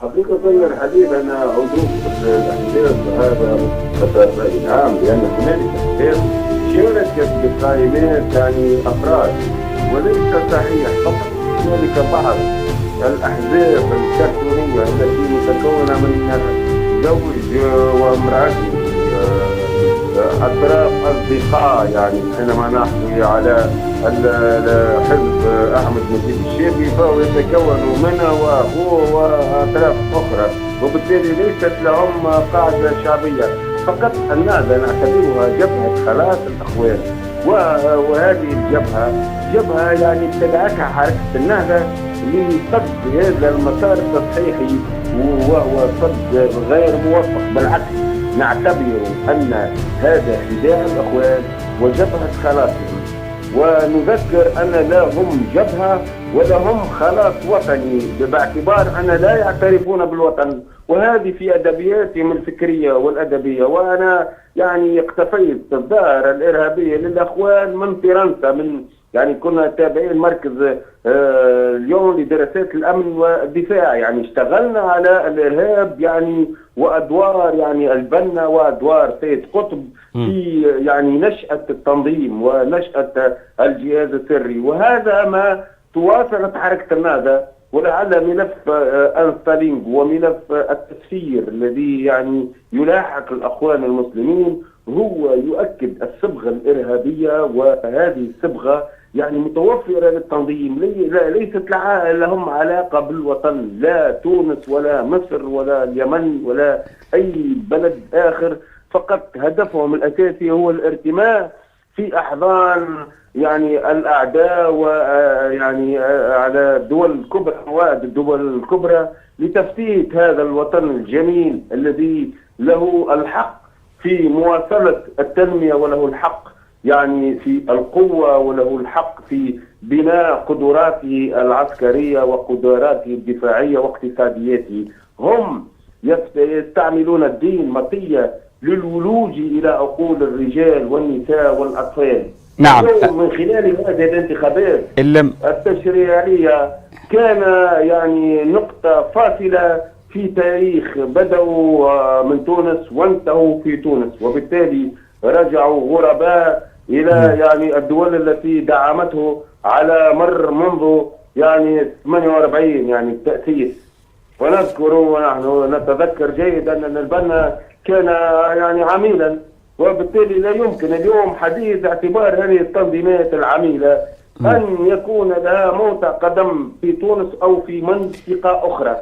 حقيقة الحديث عن عضو الأحزاب هذا رأي عام، لأن هنالك أحزاب شاركت بقائمات يعني أفراد، وليس صحيح فقط هنالك بعض الأحزاب الكرتونية التي متكونة من زوج وامرأته، أطراف أصدقاء، يعني حينما نحكي على حزب أحمد نجيب الشيبي فهو يتكون منه وهو وأطراف أخرى، وبالتالي ليست لهم قاعدة شعبية. فقط النهضة نعتبرها جبهة خلاص الأخوان، وهذه جبهة يعني ابتدعتها حركة النهضة لصد هذا المسار التصحيحي، وهو صد غير موفق. بالعكس، نعتبر أن هذا خداع الأخوان وجبهة خلاصهم، ونذكر أن لا هم جبهة ولا هم خلاص وطني، باعتبار أن لا يعترفون بالوطن، وهذه في أدبياتهم الفكرية والأدبية. وأنا يعني اقتفيت الظاهرة الإرهابية للأخوان من فرنسا، يعني كنا تابعين مركز اليوم لدراسات الأمن والدفاع، يعني اشتغلنا على الإرهاب يعني وأدوار يعني البنا وأدوار سيد قطب في يعني نشأة التنظيم ونشأة الجهاز السري، وهذا ما تواصلت حركة النهضة. ولعل ملف أنستالينغ وملف التسفير الذي يعني يلاحق الأخوان المسلمين هو يؤكد الصبغة الإرهابية، وهذه الصبغة يعني متوفرة للتنظيم، ليست لهم علاقة بالوطن، لا تونس ولا مصر ولا اليمن ولا أي بلد آخر، فقط هدفهم الأساسي هو الارتماء في أحضان يعني الأعداء، ويعني على الدول الكبرى والدول الكبرى لتفتيت هذا الوطن الجميل الذي له الحق في مواصلة التنمية، وله الحق يعني في القوة، وله الحق في بناء قدراته العسكرية وقدراته الدفاعية واقتصادياته. هم يستعملون الدين مطية للولوج إلى عقول الرجال والنساء والأطفال. نعم. من خلال هذه الانتخابات التشريعية كان يعني نقطة فاصلة في تاريخ، بدأوا من تونس وانتهوا في تونس، وبالتالي رجعوا غرباء إلى يعني الدول التي دعمته على مر منذ يعني 48 يعني التأسيس. ونذكر ونحن نتذكر جيدا أن البنا كان يعني عميلا، وبالتالي لا يمكن اليوم حديث اعتبار هذه التنظيمات العميلة أن يكون لها موضع قدم في تونس أو في منطقة أخرى.